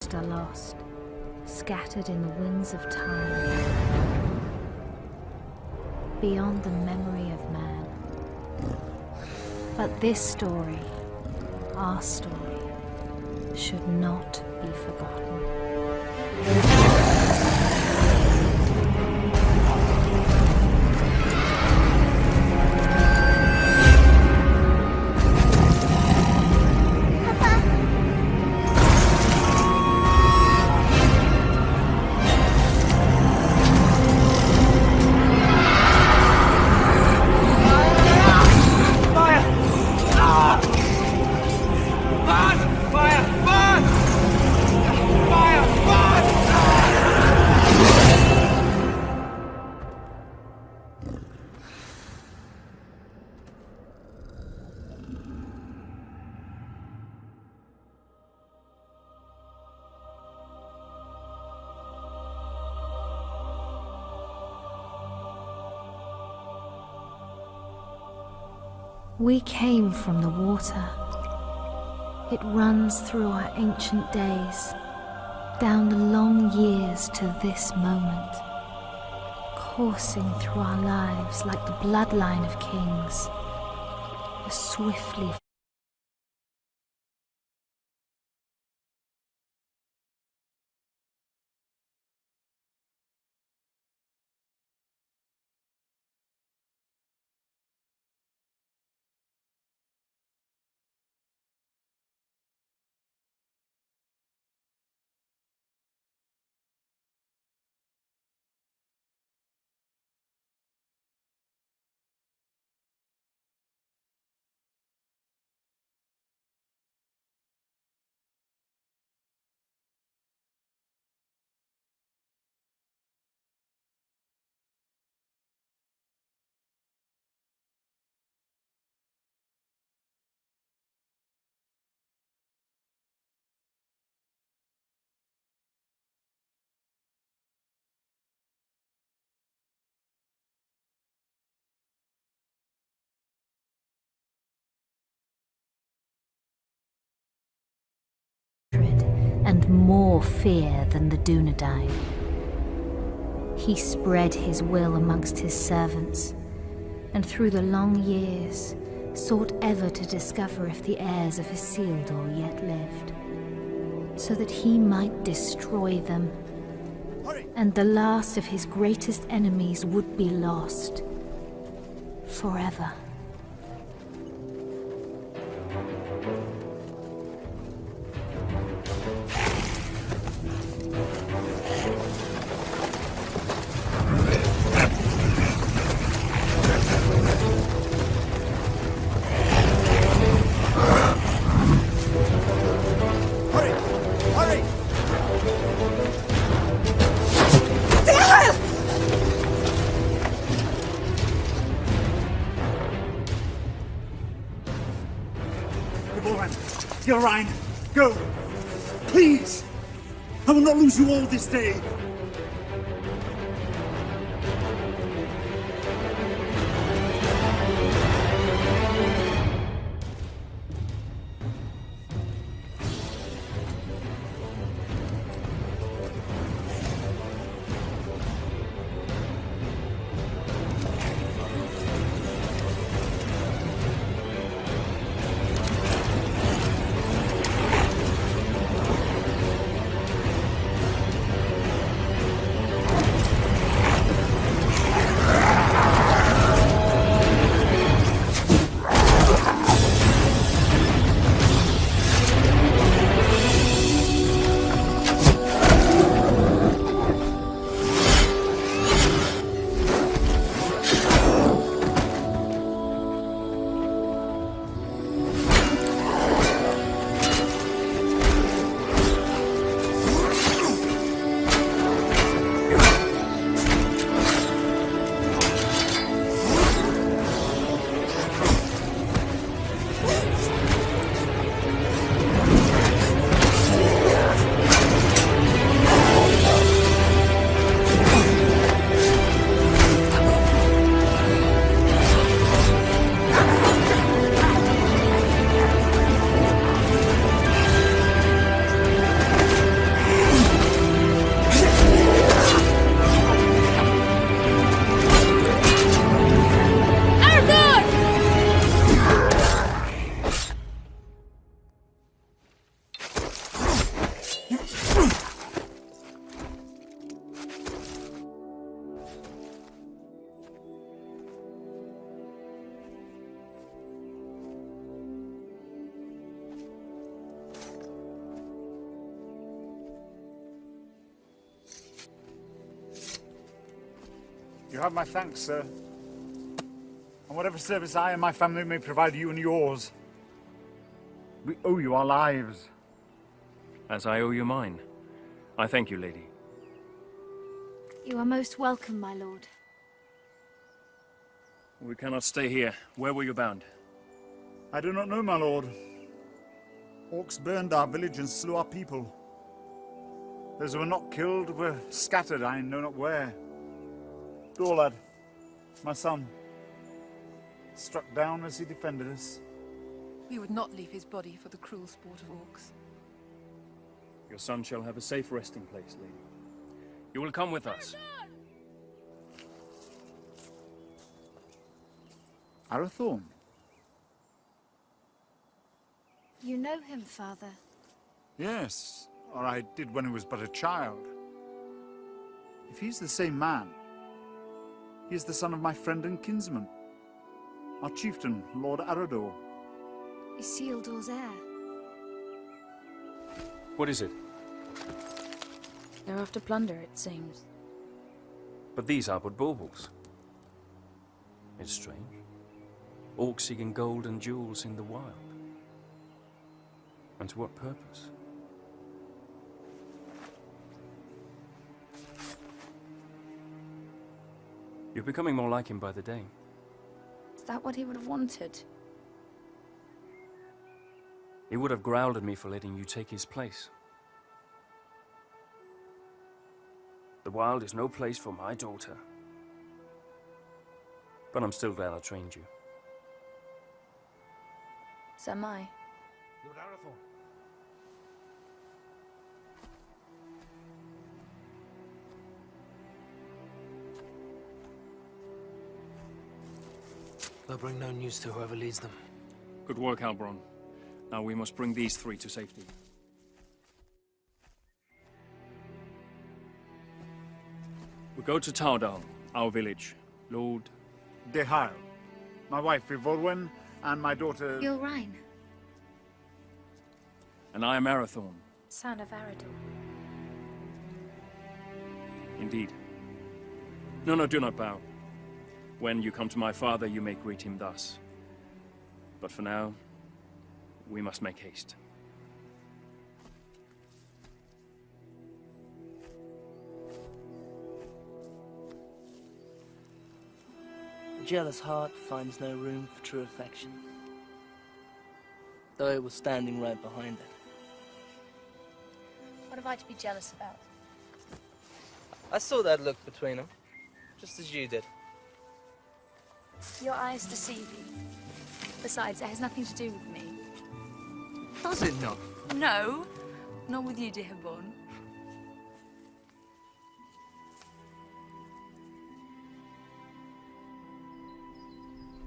past are lost, scattered in the winds of time, beyond the memory of man. But this story, our story, should not be forgotten. We came from the water. It runs through our ancient days, down the long years to this moment, coursing through our lives like the bloodline of kings, a swiftly and more fear than the Dunedain. He spread his will amongst his servants, and through the long years sought ever to discover if the heirs of Isildur yet lived, so that he might destroy them, and the last of his greatest enemies would be lost forever. Ryan, go! Please! I will not lose you all this day! You have my thanks, sir. And whatever service I and my family may provide you and yours, we owe you our lives. As I owe you mine. I thank you, lady. You are most welcome, my lord. We cannot stay here. Where were you bound? I do not know, my lord. Orcs burned our village and slew our people. Those who were not killed were scattered, I know not where. Dorlad, my son, struck down as he defended us. We would not leave his body for the cruel sport of orcs. Your son shall have a safe resting place, lady. You will come with us. Arathorn? You know him, father? Yes, or I did when he was but a child. If he's the same man, he is the son of my friend and kinsman, our chieftain, Lord Arador. Isildur's heir. What is it? They're after plunder, it seems. But these are but baubles. It's strange. Orcs seeking gold and jewels in the wild. And to what purpose? You're becoming more like him by the day. Is that what he would have wanted? He would have growled at me for letting you take his place. The wild is no place for my daughter. But I'm still glad I trained you. So am I. Lord Arathorn. They'll bring no news to whoever leads them. Good work, Halbron. Now we must bring these three to safety. We go to Tardal, our village. Lord... Dehail, my wife Ivorwen, and my daughter... Ylrain, And I am Arathorn. Son of Arador. Indeed. No, do not bow. When you come to my father, you may greet him thus. But for now, we must make haste. A jealous heart finds no room for true affection, though it was standing right behind it. What have I to be jealous about? I saw that look between them, just as you did. Your eyes deceive you. Besides, it has nothing to do with me. Does it not? No, not with you, dear Born.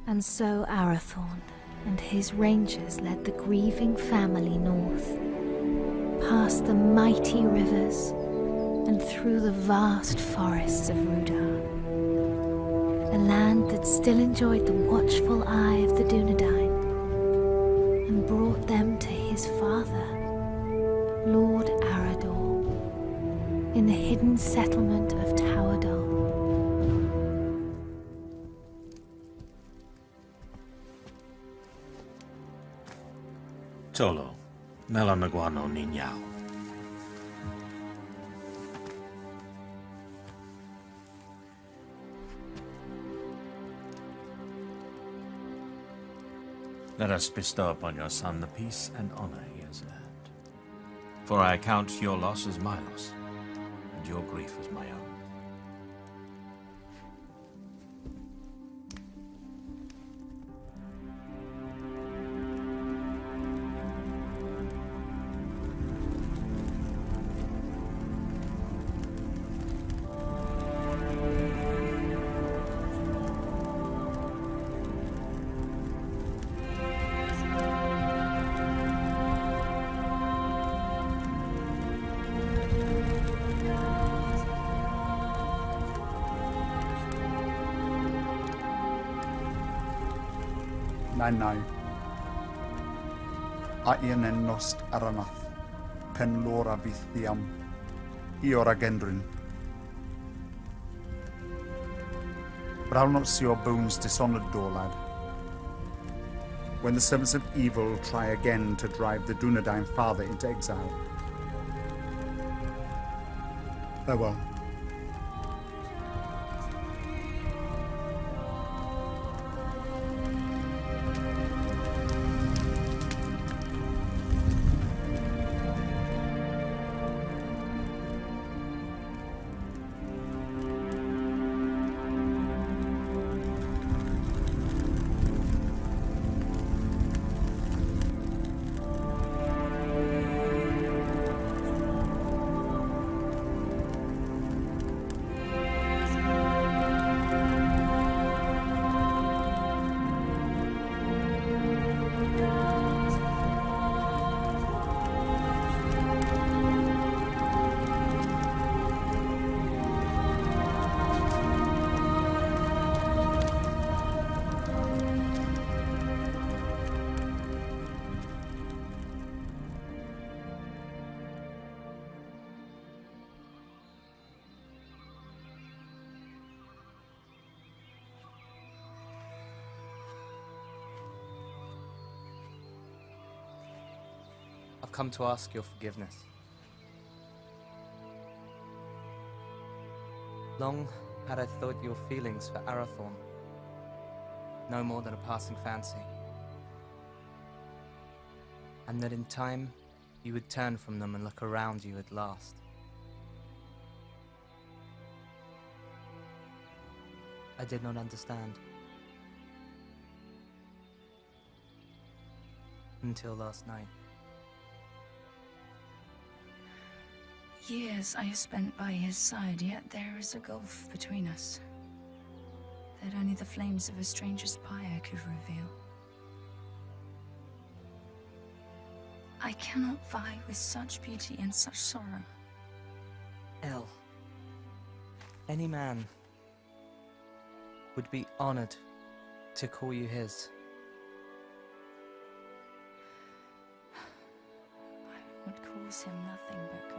And so Arathorn and his rangers led the grieving family north, past the mighty rivers and through the vast forests of Rudar, a land that still enjoyed the watchful eye of the Dunedain, and brought them to his father, Lord Arador, in the hidden settlement of Towerdal. Tolo, Melanaguano Niñao. Let us bestow upon your son the peace and honor he has earned. For I count your loss as my loss, and your grief as my own. Nai. A ian en nost aranath, pen lora vithiam, iora gendrin. But I'll not see your bones dishonored, door lad. When the servants of evil try again to drive the Dunedain father into exile. Farewell. I've come to ask your forgiveness. Long had I thought your feelings for Arathorn no more than a passing fancy, and that in time you would turn from them and look around you at last. I did not understand. Until last night. Years I have spent by his side, yet there is a gulf between us that only the flames of a stranger's pyre could reveal. I cannot vie with such beauty and such sorrow. El, any man would be honored to call you his. I would cause him nothing but grief.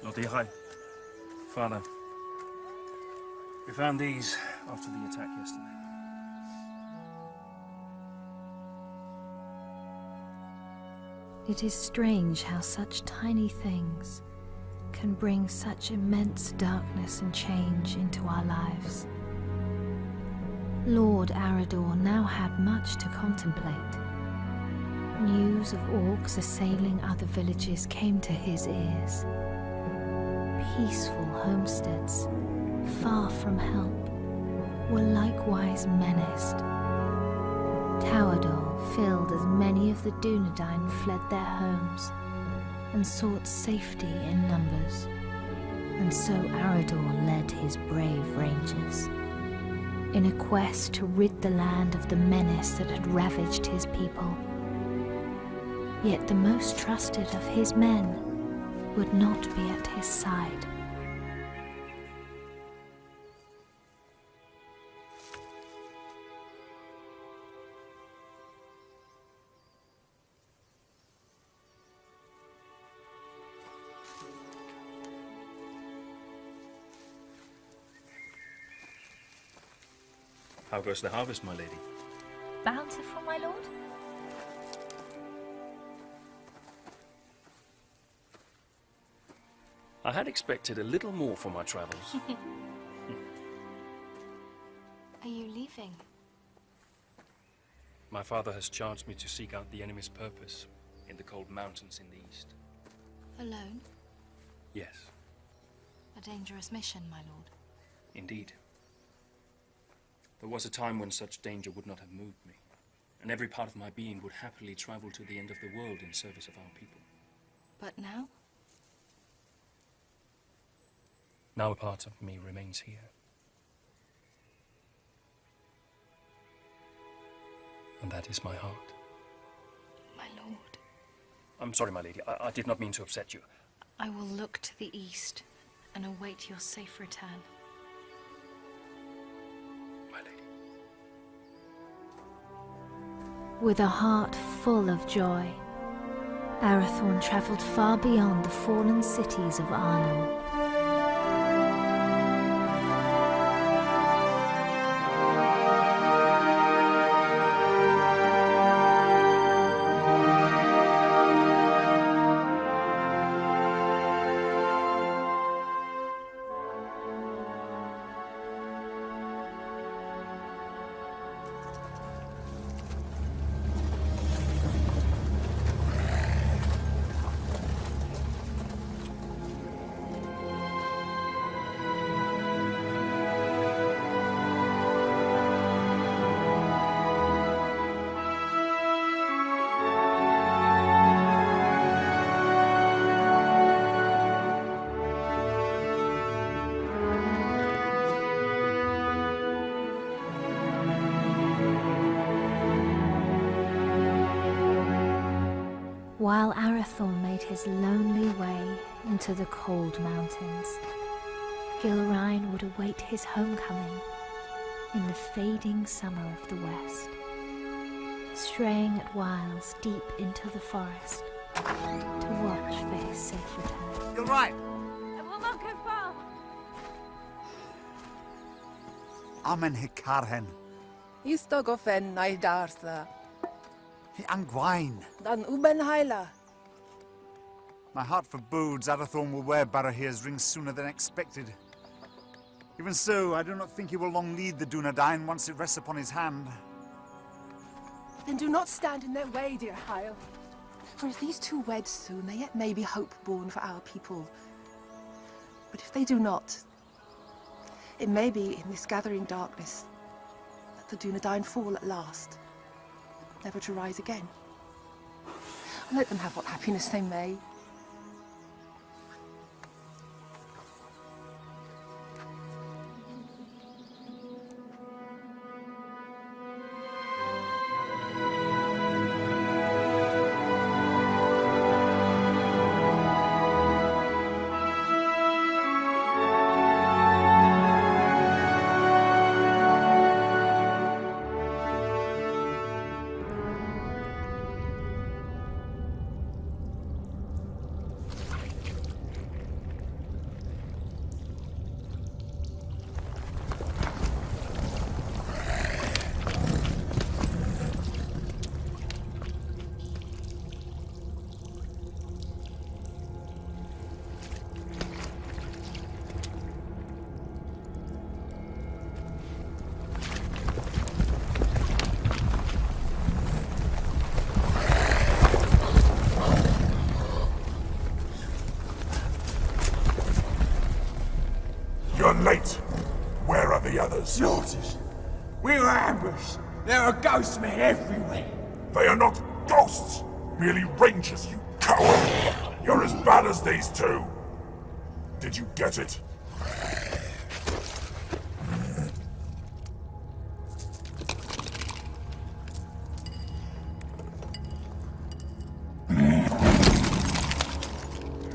Lord Ihai. Father, we found these after the attack yesterday. It is strange how such tiny things can bring such immense darkness and change into our lives. Lord Arador now had much to contemplate. News of orcs assailing other villages came to his ears. Peaceful homesteads, far from help, were likewise menaced. Towadol filled as many of the Dunedain fled their homes and sought safety in numbers, and so Arador led his brave rangers in a quest to rid the land of the menace that had ravaged his people. Yet the most trusted of his men would not be at his side. How goes the harvest, my lady? Bountiful, my lord? I had expected a little more for my travels. Are you leaving? My father has charged me to seek out the enemy's purpose in the cold mountains in the east. Alone? Yes, A dangerous mission, my lord. indeed. There was a time when such danger would not have moved me, and every part of my being would happily travel to the end of the world in service of our people. But now? Now a part of me remains here. And that is my heart. My lord. I'm sorry, my lady. I did not mean to upset you. I will look to the east and await your safe return. My lady. With a heart full of joy, Arathorn travelled far beyond the fallen cities of Arnor. While Arathorn made his lonely way into the cold mountains, Gilrain would await his homecoming in the fading summer of the west, straying at whiles deep into the forest to watch for his safe return. You're right. I will not go far. Amen hikarhen. Istogofen naidartha. Hi angwain. Dan uben haila. My heart forebodes Arathorn will wear Barahir's ring sooner than expected. Even so, I do not think he will long lead the Dunedain once it rests upon his hand. Then do not stand in their way, dear Hyle. For if these two wed soon, there yet may be hope born for our people. But if they do not, it may be in this gathering darkness that the Dunedain fall at last, never to rise again. Let them have what happiness they may. You're late. Where are the others? Slaughtered. We were ambushed. There are ghost men everywhere. They are not ghosts, merely rangers, you coward! You're as bad as these two! Did you get it?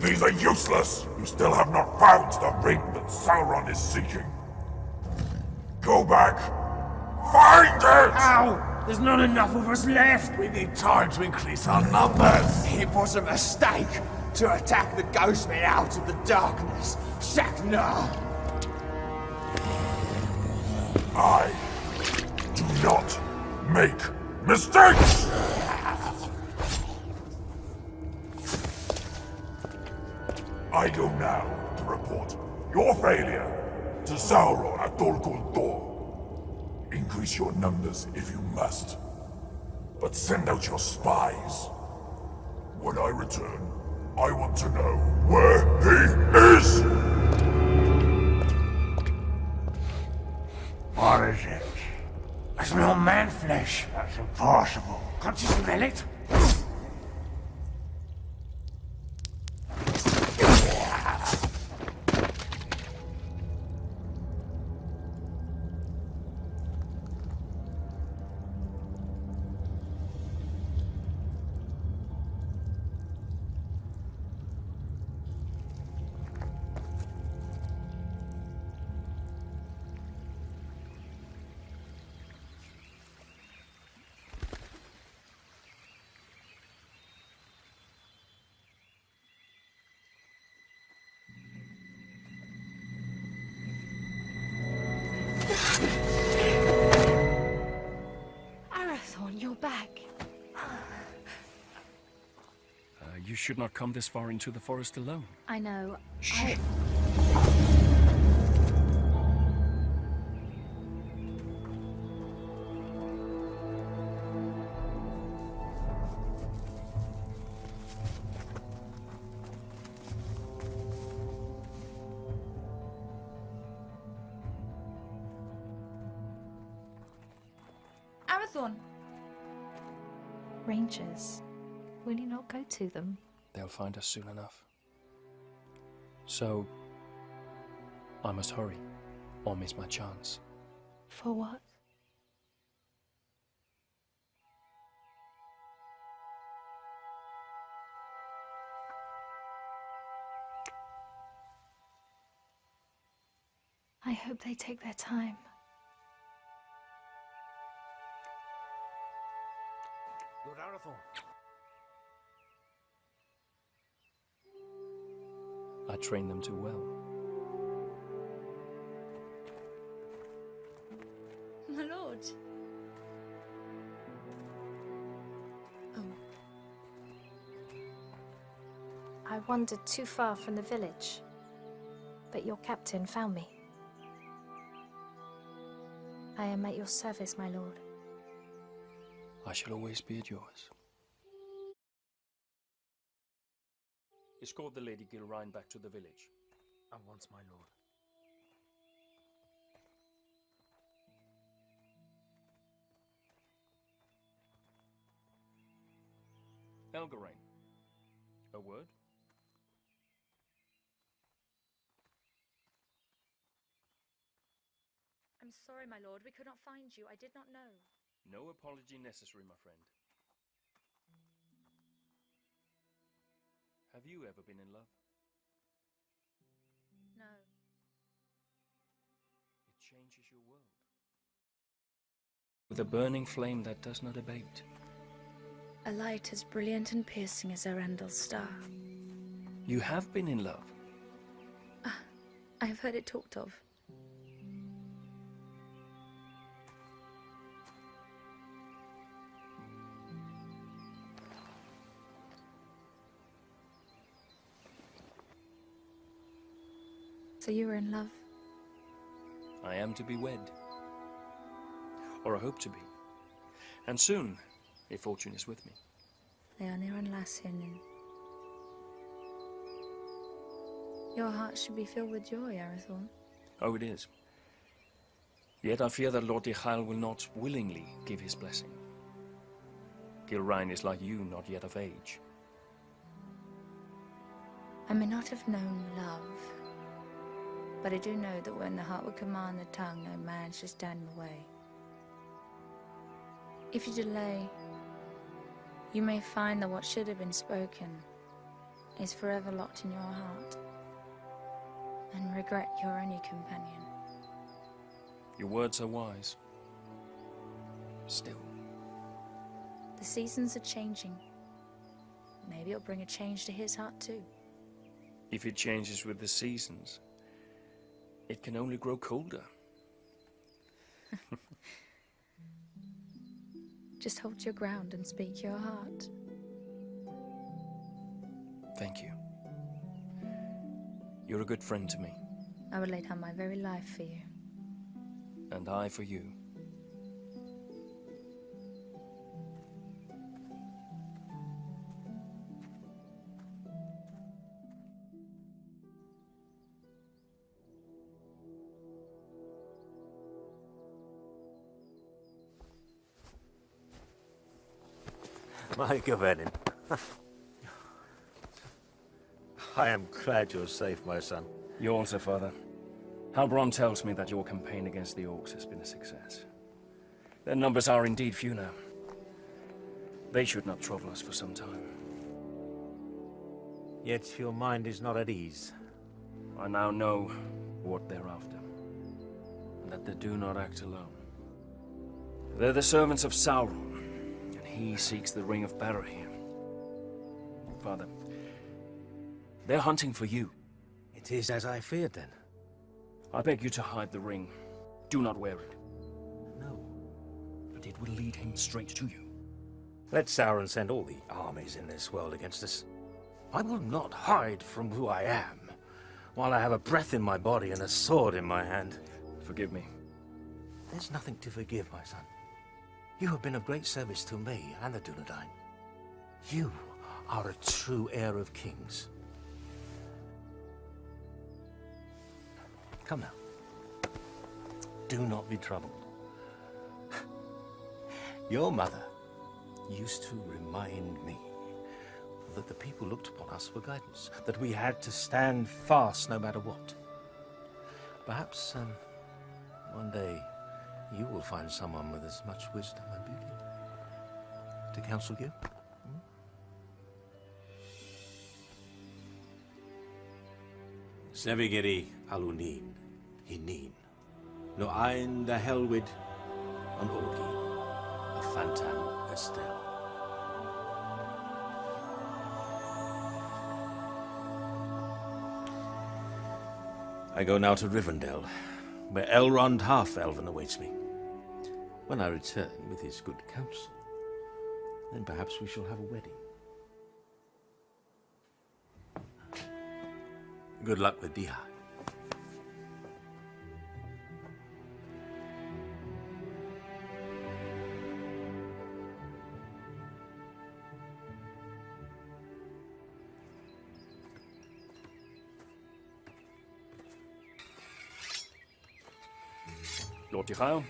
These are useless! You still have not found the ring that Sauron is seeking. Go back! Find it! Ow! There's not enough of us left! We need time to increase our numbers! It was a mistake to attack the ghost men out of the darkness. Shaknar! I do not make mistakes! I go now to report your failure to Sauron at Dol Guldur. Increase your numbers if you must, but send out your spies. When I return, I want to know where he is! What is it? I smell man flesh. That's impossible. Can't you smell it? Arathorn, you're back. You should not come this far into the forest alone. I know. Shh. Arathorn! Rangers. Will you not go to them? They'll find us soon enough. So, I must hurry, or miss my chance. For what? I hope they take their time. Lord Arathorn. I trained them too well. My lord. Oh. I wandered too far from the village, but your captain found me. I am at your service, my lord. I shall always be at yours. Escort the Lady Gilrine back to the village. At once, my lord. Elgarain, a word? I'm sorry, my lord. We could not find you. I did not know. No apology necessary, my friend. Have you ever been in love? No. It changes your world. With a burning flame that does not abate. A light as brilliant and piercing as Erendel's star. You have been in love. I have heard it talked of. So you were in love? I am to be wed. Or I hope to be. And soon, if fortune is with me. Leonir and Lassinen. Your heart should be filled with joy, Arathorn. Oh, it is. Yet I fear that Lord Dichael will not willingly give his blessing. Gilrine is like you, not yet of age. I may not have known love, but I do know that when the heart would command the tongue, no man should stand in the way. If you delay, you may find that what should have been spoken is forever locked in your heart, and regret your only companion. Your words are wise. Still. The seasons are changing. Maybe it'll bring a change to his heart too. If it changes with the seasons, it can only grow colder. Just hold your ground and speak your heart. Thank you. You're a good friend to me. I would lay down my very life for you. And I for you. My Gavenin. I am glad you're safe, my son. You also, Father. Halbrand tells me that your campaign against the orcs has been a success. Their numbers are indeed few now. They should not trouble us for some time. Yet your mind is not at ease. I now know what they're after, and that they do not act alone. They're the servants of Sauron, and he seeks the Ring of Barahir. Father, they're hunting for you. It is as I feared, then. I beg you to hide the ring. Do not wear it. No. But it will lead him straight to you. Let Sauron send all the armies in this world against us. I will not hide from who I am, while I have a breath in my body and a sword in my hand. Forgive me. There's nothing to forgive, my son. You have been of great service to me and the Dunedain. You are a true heir of kings. Come now. Do not be troubled. Your mother used to remind me that the people looked upon us for guidance, that we had to stand fast no matter what. Perhaps one day you will find someone with as much wisdom and beauty to counsel you. Sevigeri alunin, hinin, no ein da helwid, an orgi, a fantan estel. I go now to Rivendell, where Elrond Half-Elven awaits me. When I return with his good counsel, then perhaps we shall have a wedding. Good luck with Diha. Lord Dichael.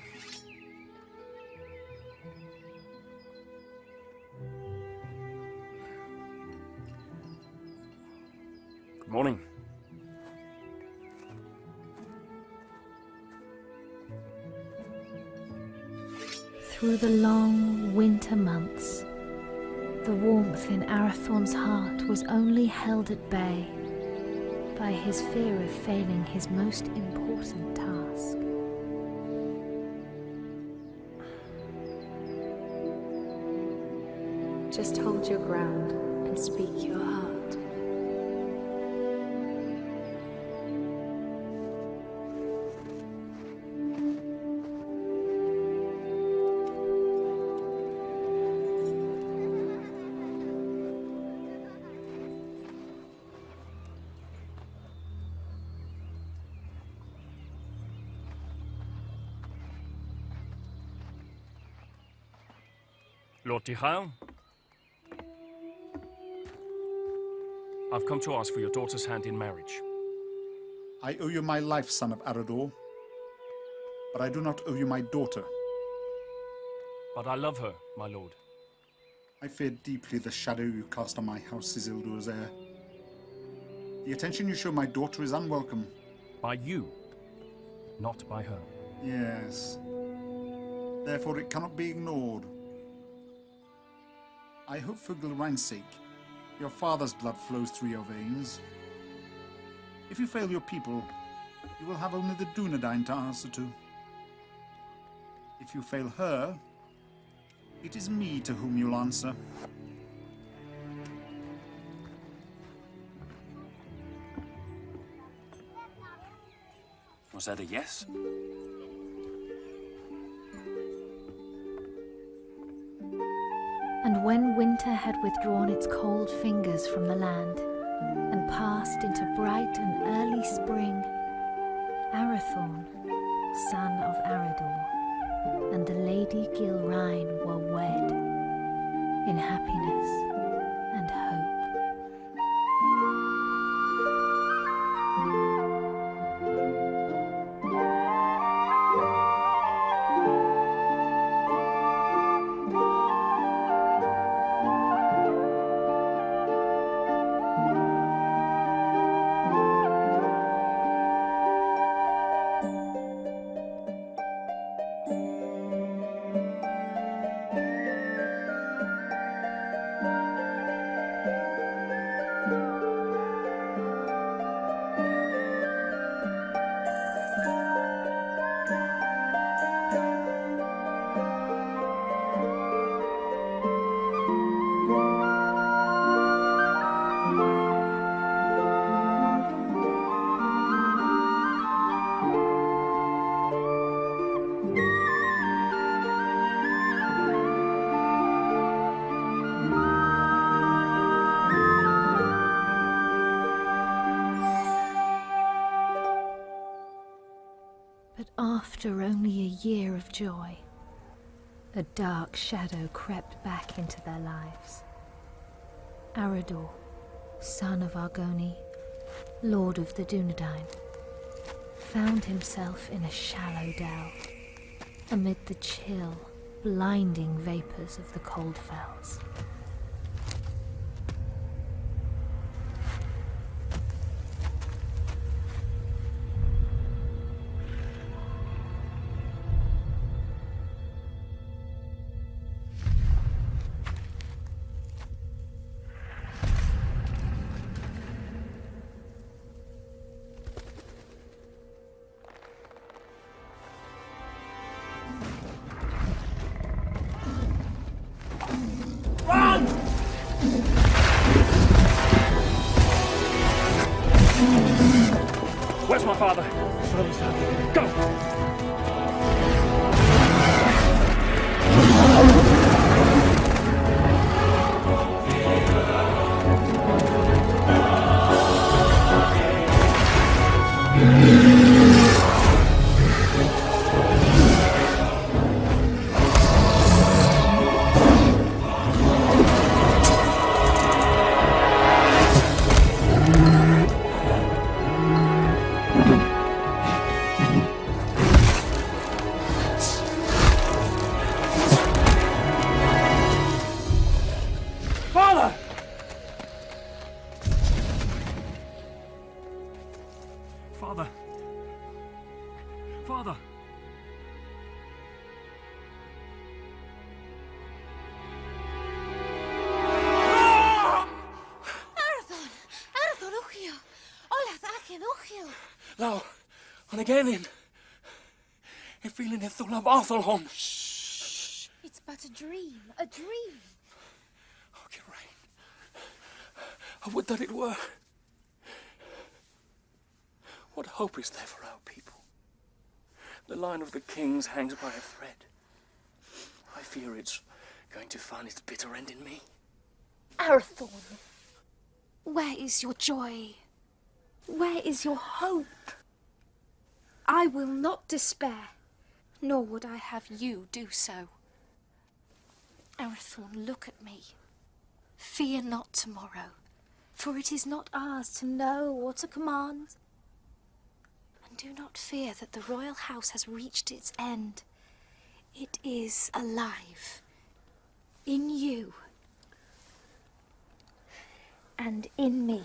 Good morning. Through the long winter months, the warmth in Arathorn's heart was only held at bay by his fear of failing his most important task. Just hold your ground and speak your heart. Lord Dichael. I've come to ask for your daughter's hand in marriage. I owe you my life, son of Arador. But I do not owe you my daughter. But I love her, my lord. I fear deeply the shadow you cast on my house, Isildur's heir. The attention you show my daughter is unwelcome. By you, not by her. Yes. Therefore it cannot be ignored. I hope for Gilrain's sake, your father's blood flows through your veins. If you fail your people, you will have only the Dunedain to answer to. If you fail her, it is me to whom you'll answer. Was that a yes? And when winter had withdrawn its cold fingers from the land and passed into bright and early spring, Arathorn, son of Arador, and the Lady Gilrain were wed in happiness and hope. After only a year of joy, a dark shadow crept back into their lives. Arador, son of Argoni, lord of the Dunedain, found himself in a shallow dell, amid the chill, blinding vapors of the cold fells. Where's my father? Go! Father! Father! Father! Arathon, Uchio! Olas Akin, Uchio! Now, and again in feeling the thought of Arthelhon. It's but a dream, a dream. Oh, Geraint. I would that it were. What hope is there for our people? The line of the kings hangs by a thread. I fear it's going to find its bitter end in me. Arathon, where is your joy? Where is your hope? I will not despair, nor would I have you do so. Arathon, look at me. Fear not tomorrow, for it is not ours to know or to command. And do not fear that the royal house has reached its end. It is alive. In you. And in me.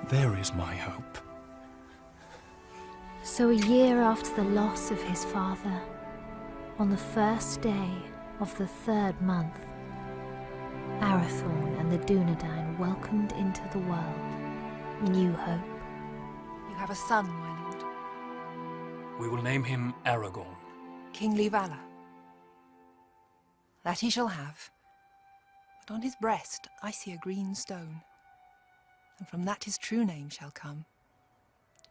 There is my hope. So a year after the loss of his father, on the first day of the 3rd month, Arathorn and the Dunedain welcomed into the world new hope. You have a son, my lord. We will name him Aragorn. Kingly valor. That he shall have. But on his breast I see a green stone. And from that his true name shall come,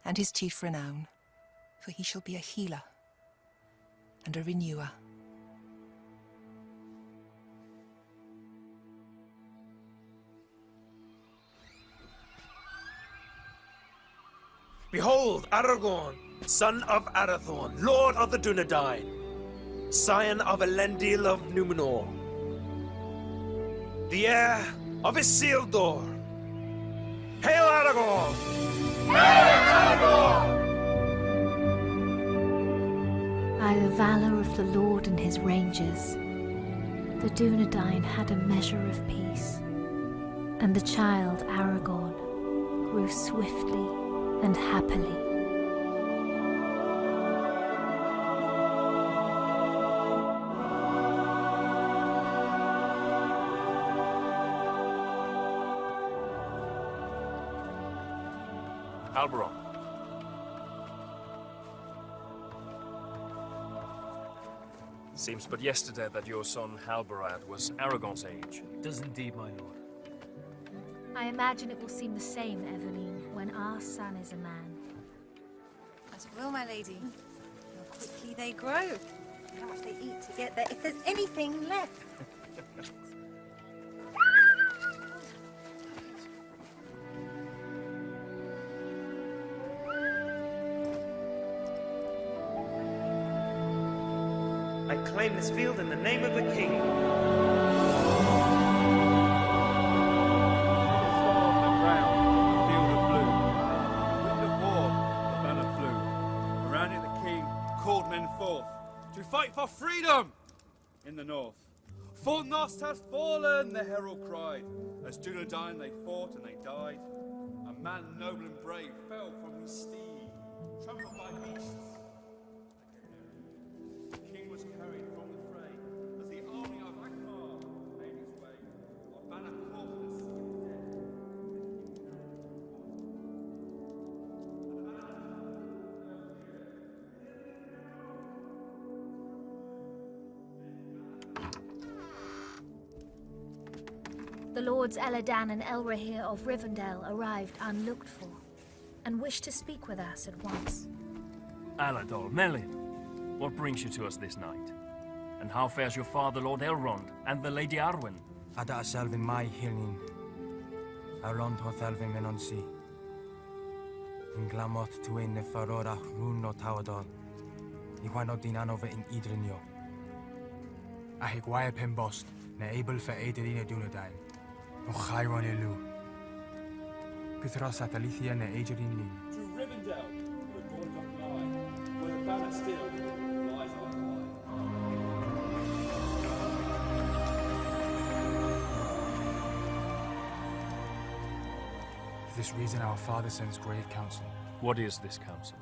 and his chief renown, for he shall be a healer and a renewer. Behold, Aragorn, son of Arathorn, lord of the Dunedain, scion of Elendil of Numenor, the heir of Isildur. Hail Aragorn! By the valor of the Lord and his rangers, the Dunedain had a measure of peace, and the child Aragorn grew swiftly and happily. Alberon. Seems but yesterday that your son Halbarad was Aragorn's age. It does indeed, my lord. I imagine it will seem the same, Eveline, when our son is a man. As it will, my lady. How quickly they grow. How much they eat to get there, if there's anything left. I claim this field in the name of the king. To fight for freedom in the north. For Nost has fallen, the herald cried. As Dunedain they fought and they died. A man noble and brave fell from his steed, trampled by beasts. The king was carried from the fray as the army of Akbar made its way. Our banner caught in the sea of death. The Lords Eladan and Elrahir of Rivendell arrived unlooked for, and wished to speak with us at once. Alador, Melin, what brings you to us this night? And how fares your father, Lord Elrond, and the Lady Arwen? Ada Selvin mai hilnin. Elrond hoth Elvin menonsi. In glamot tuin ne farora rún no tawadol. I hwan o dinanove in idrinio. Ahig waia pen bost, ne able for Aederina Dunedain. O Chiron Elu. Pithras Atalithia ne Aederin Lin. To Rivendell, where God doth lie, where the banner still flies on For this reason our father sends grave counsel. What is this counsel?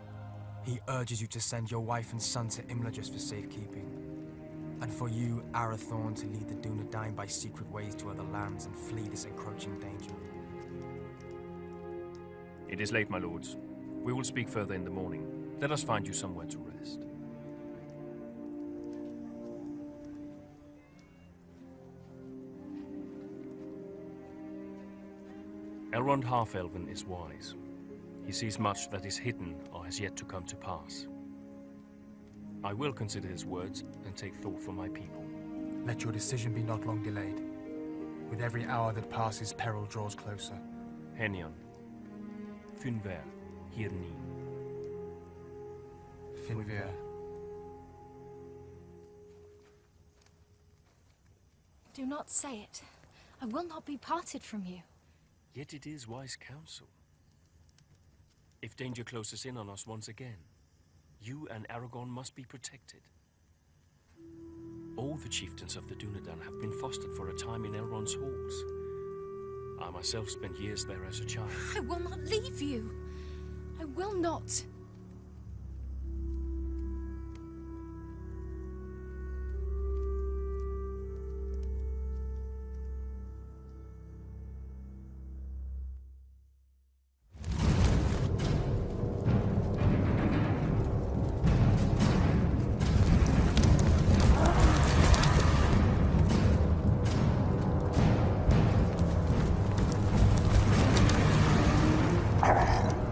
He urges you to send your wife and son to Imla just for safekeeping. And for you, Arathorn, to lead the Dunedain by secret ways to other lands and flee this encroaching danger. It is late, my lords. We will speak further in the morning. Let us find you somewhere to rest. Elrond Half-Elven is wise. He sees much that is hidden or has yet to come to pass. I will consider his words and take thought for my people. Let your decision be not long delayed. With every hour that passes, peril draws closer. Henion. Finver. Hirni. Finver. Do not say it. I will not be parted from you. Yet it is wise counsel. If danger closes in on us once again, you and Aragorn must be protected. All the chieftains of the Dunedain have been fostered for a time in Elrond's halls. I myself spent years there as a child. I will not leave you. I will not.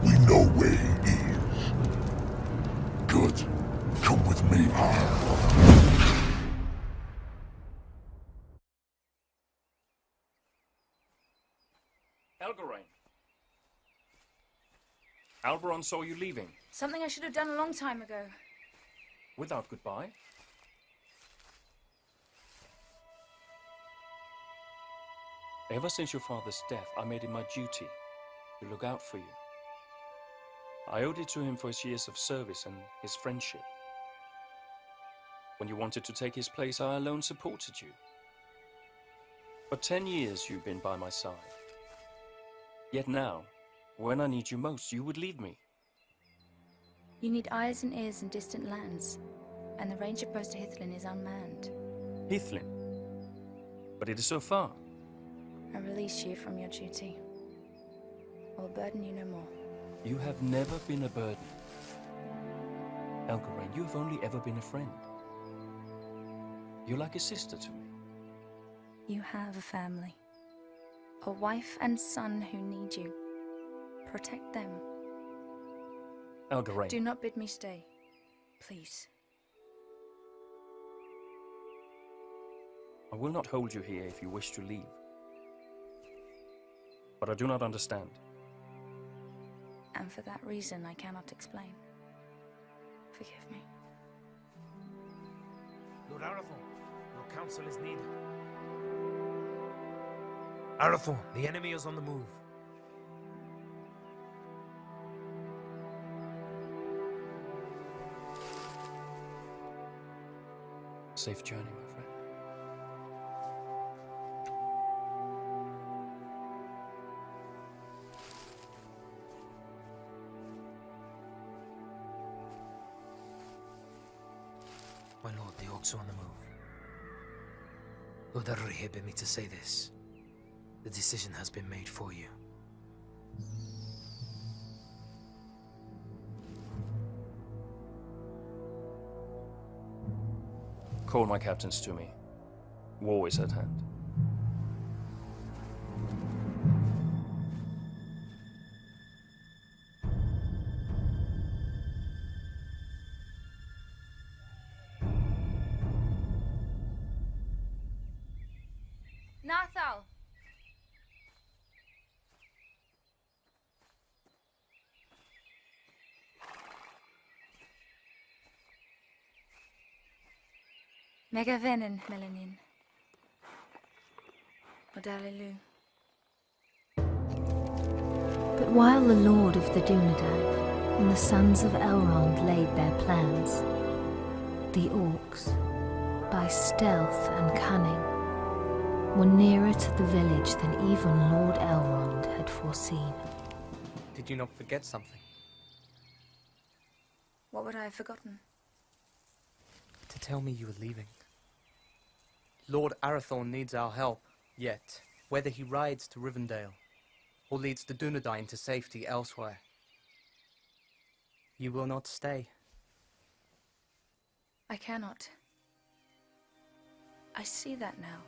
We know where he is. Good. Come with me. Elgarain. Alberon saw you leaving. Something I should have done a long time ago. Without goodbye. Ever since your father's death, I made it my duty to look out for you. I owed it to him for his years of service and his friendship. When you wanted to take his place, I alone supported you. For 10 years you've been by my side. Yet now, when I need you most, you would leave me. You need eyes and ears in distant lands, and the ranger post to Hithlin is unmanned. Hithlin? But it is so far. I release you from your duty. I will burden you no more. You have never been a burden. Elgarain, you have only ever been a friend. You're like a sister to me. You have a family. A wife and son who need you. Protect them. Elgarain. Do not bid me stay. Please. I will not hold you here if you wish to leave. But I do not understand. And for that reason, I cannot explain. Forgive me. Lord Arathorn, your counsel is needed. Arathorn, the enemy is on the move. Safe journey, my friend. My lord, the orcs are on the move. Lord Arri bid me to say this. The decision has been made for you. Call my captains to me. War is at hand. Nathal! Mega venen, Melanin. Odalilu. But while the Lord of the Dunedain and the sons of Elrond laid their plans, the orcs, by stealth and cunning, were nearer to the village than even Lord Elrond had foreseen. Did you not forget something? What would I have forgotten? To tell me you were leaving. Lord Arathorn needs our help, yet, whether he rides to Rivendell or leads the Dunedain to safety elsewhere, you will not stay. I cannot. I see that now.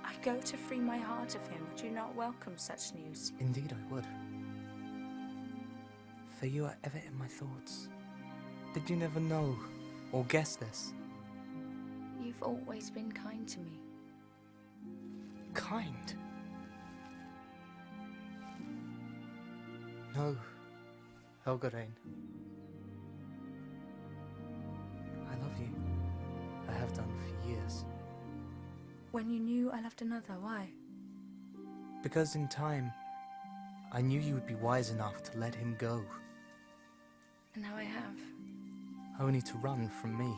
I go to free my heart of him. Would you not welcome such news? Indeed I would. For you are ever in my thoughts. Did you never know or guess this? You've always been kind to me. Kind? No, Helgarain. I love you. I have done for years. When you knew I loved another, why? Because in time, I knew you would be wise enough to let him go. And now I have. Only to run from me.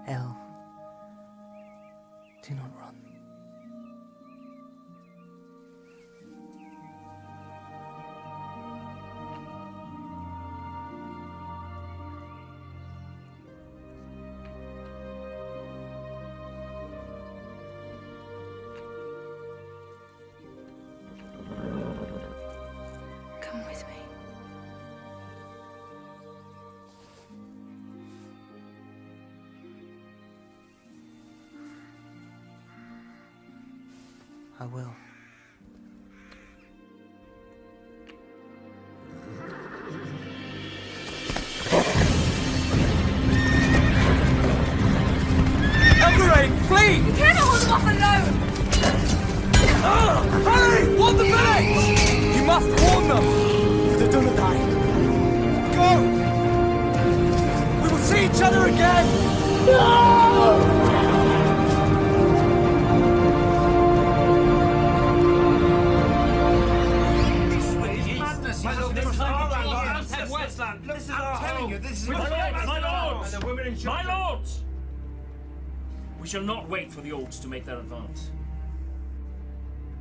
El, do not run. Come with me. I will. Helgarain, flee! You cannot hold them off alone! Hurry! Warn the village! You must warn them! For the Dunedain. Go! We will see each other again! No! My lords! We shall not wait for the orcs to make their advance.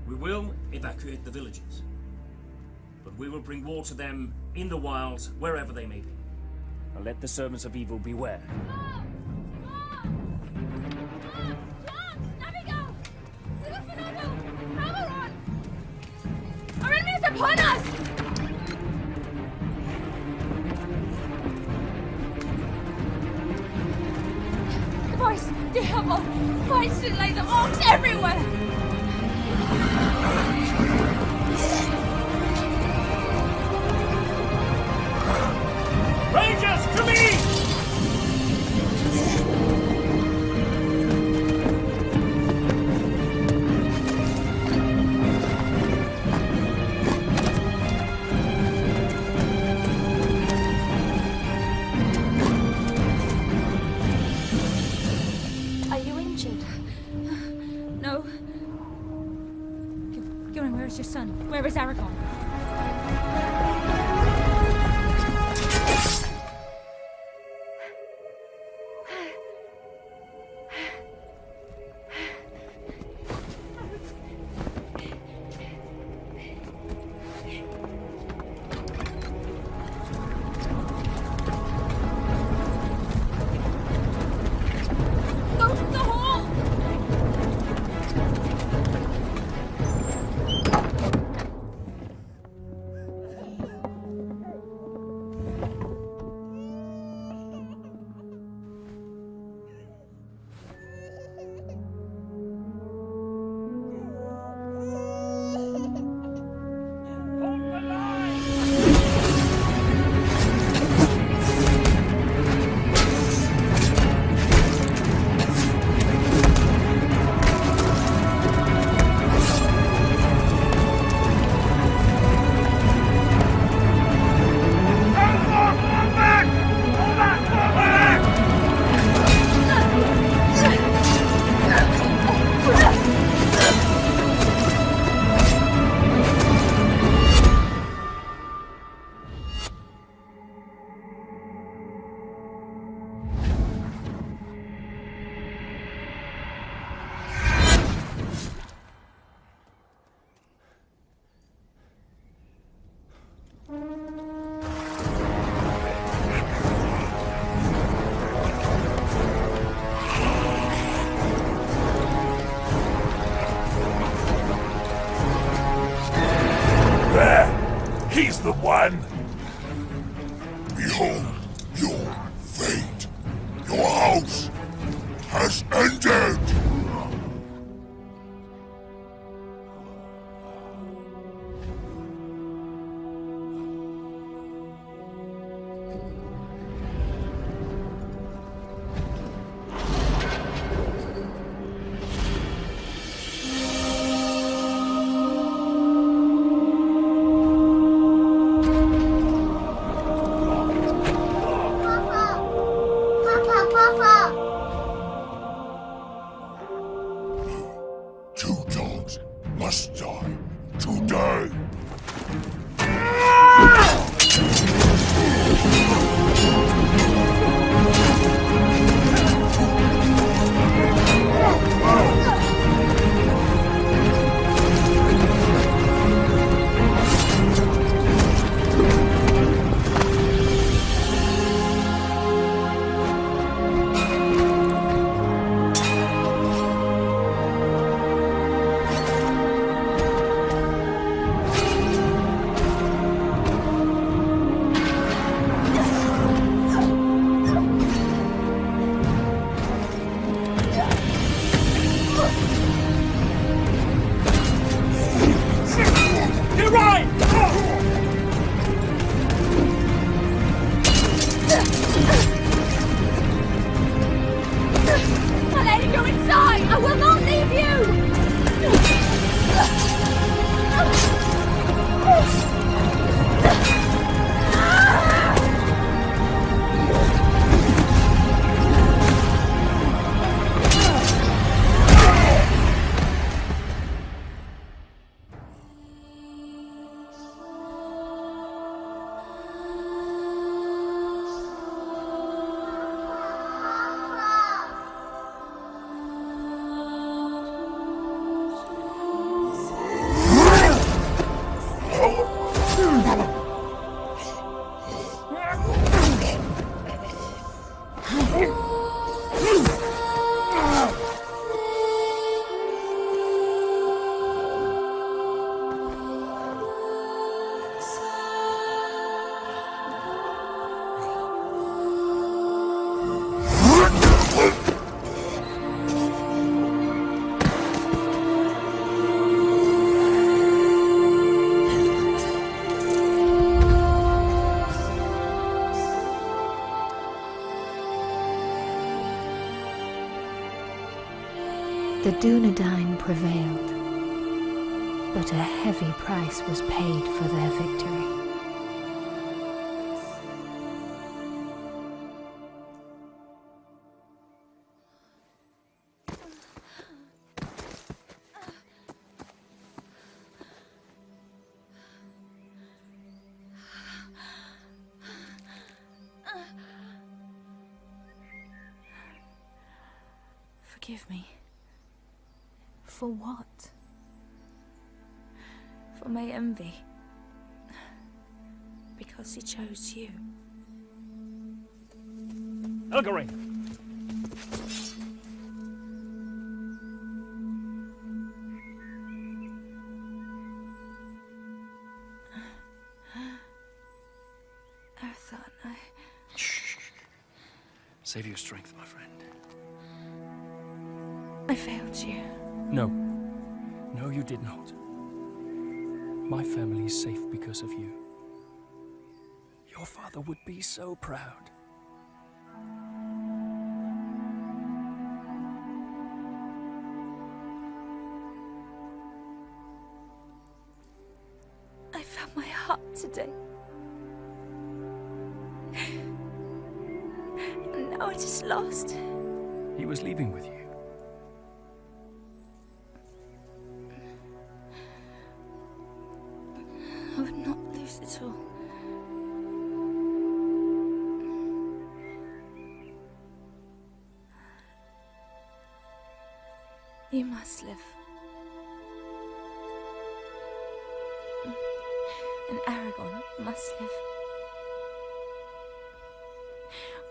We will evacuate the villages. But we will bring war to them in the wilds, wherever they may be. And let the servants of evil beware. Our enemy is upon us! The voice, the Hubble, voice to lay the orcs everywhere! Rangers, to me! Where is your son? Where is Aragon? Go to the hall! There! He's the one! Behold your fate! Your house has ended! Two dogs must die today! My lady, go inside! I will not leave you! The Dunedain prevailed, but a heavy price was paid for their victory. Forgive me For what? for my envy. Because he chose you. Elgarin! Arathon, Shh. Save your strength, my friend. I failed you. No. No, you did not. My family is safe because of you. Your father would be so proud. I found my heart today. And now it is lost. He was leaving with you. I would not lose it all. You must live. And Aragon must live.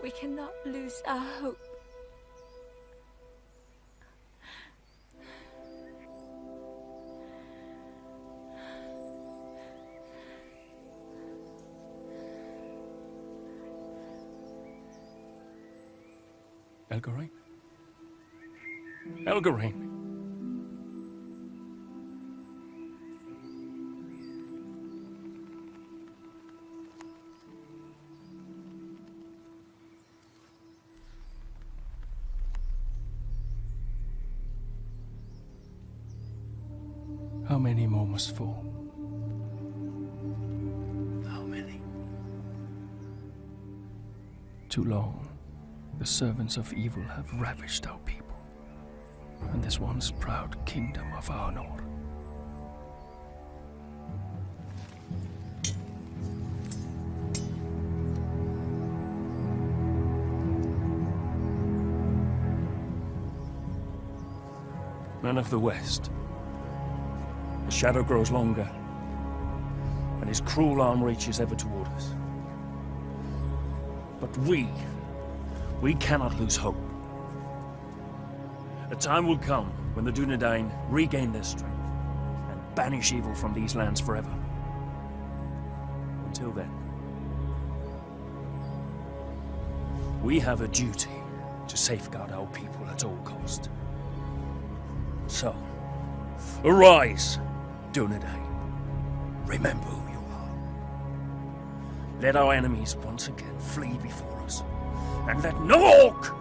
We cannot lose our hope. Elgarin? Elgarin! How many more must fall? How many? Too long, the servants of evil have ravished our people, and this once proud kingdom of Arnor. Men of the West, the shadow grows longer, and his cruel arm reaches ever toward us. But we cannot lose hope. A time will come when the Dunedain regain their strength and banish evil from these lands forever. Until then, we have a duty to safeguard our people at all cost. So, arise, Dunedain. Remember who you are. Let our enemies once again flee before us, and let no orc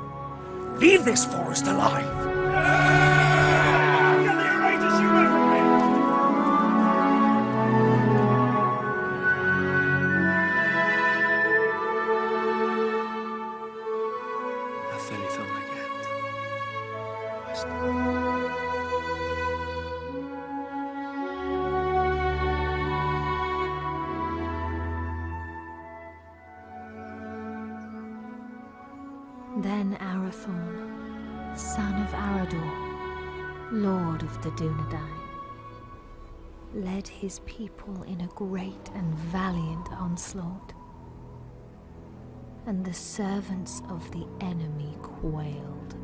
leave this forest alive. Then Arathorn, son of Arador, lord of the Dunedain, led his people in a great and valiant onslaught, and the servants of the enemy quailed.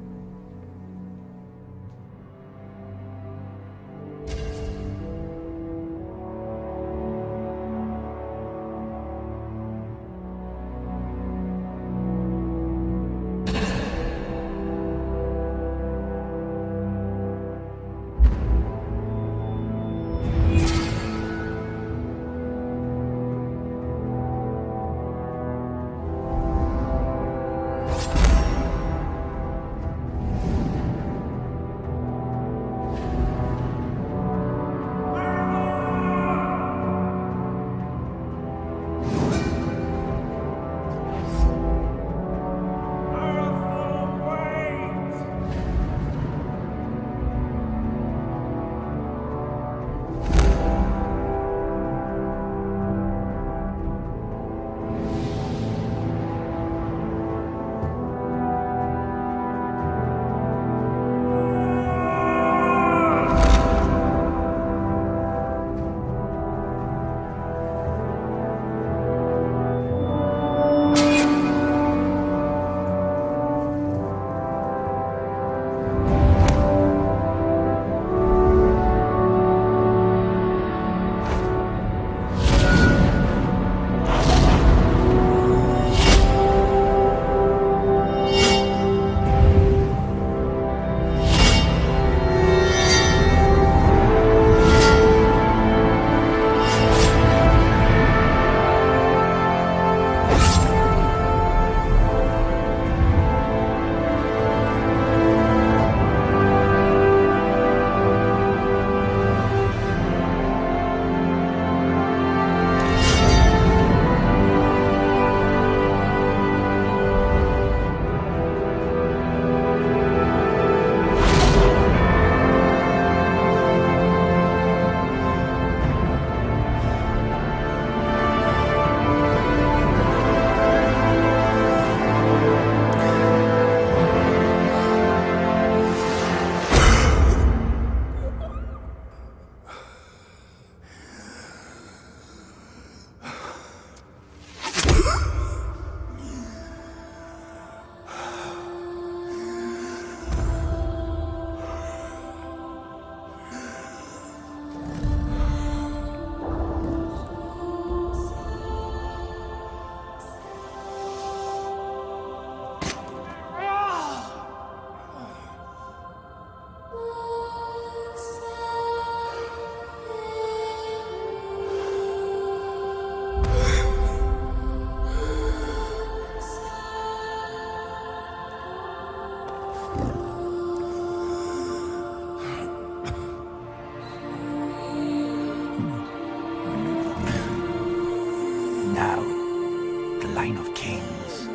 line of kings.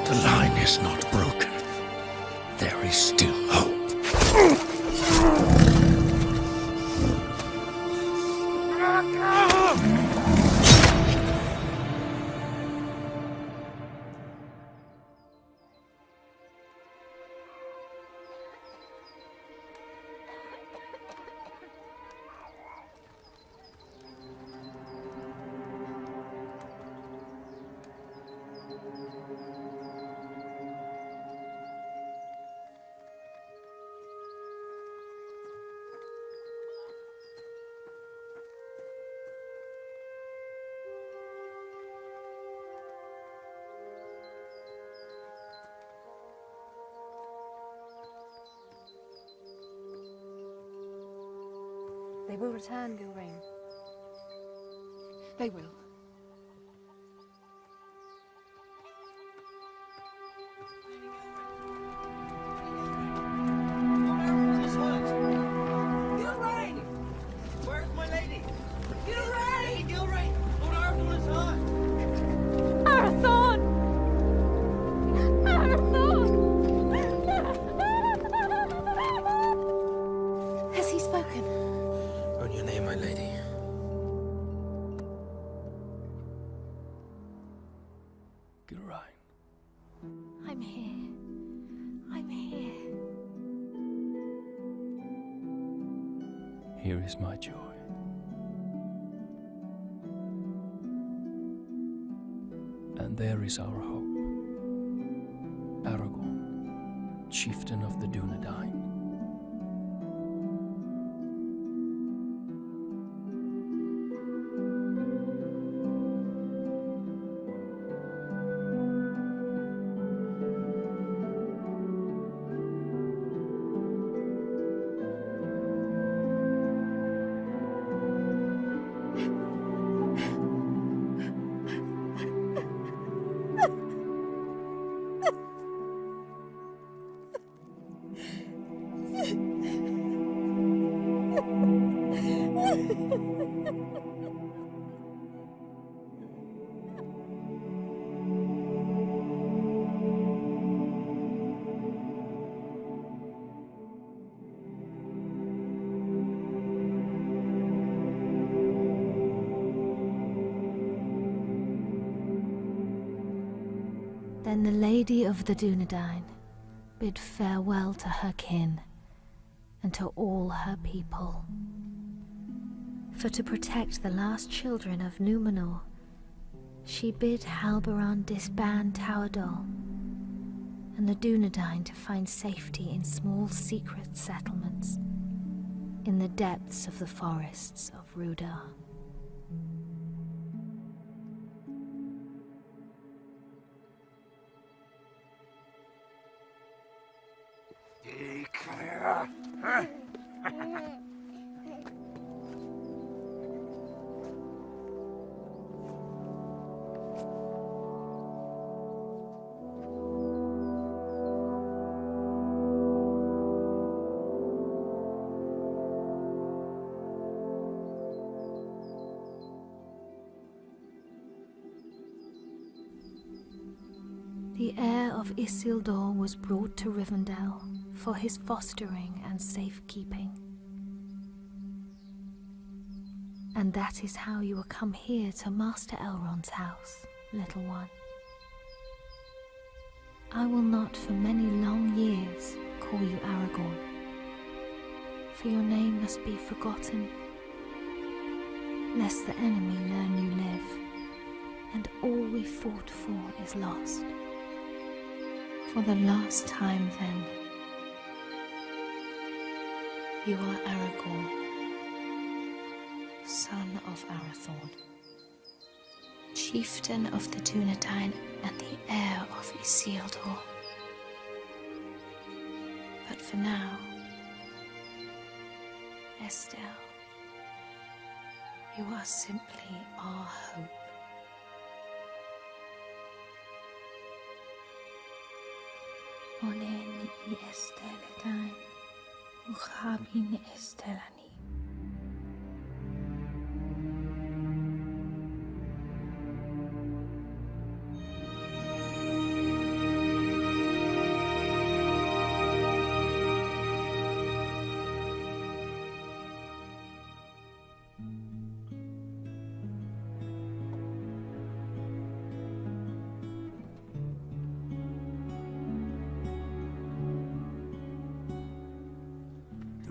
The line is not broken. There is still hope. They will return, Gilrain. They will. Gilrain! Where's my lady? Gilrain! Gilrain! Lord Arathorn is hurt! Arathorn! Arathorn! Has he spoken? On your name, my lady. Gilrain. I'm here. I'm here. Here is my joy. And there is our hope. Aragorn, chieftain of the Dunedain. Then the Lady of the Dunedain bid farewell to her kin and to all her people. For to protect the last children of Númenor, she bid Halberon disband Tauerdal and the Dunedain to find safety in small secret settlements in the depths of the forests of Rudar. The heir of Isildur was brought to Rivendell for his fostering and safekeeping. And that is how you will come here to Master Elrond's house, little one. I will not for many long years call you Aragorn, for your name must be forgotten, lest the enemy learn you live, and all we fought for is lost. For the last time, then, you are Aragorn, son of Arathorn, chieftain of the Dunedain and the heir of Isildur. But for now, Estelle, you are simply our hope. Olen I Estelle dain, uchabin Estellani.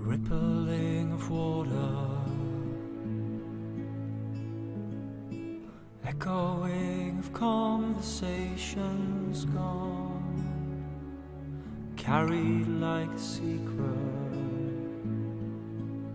rippling of water, echoing of conversations gone, carried like a secret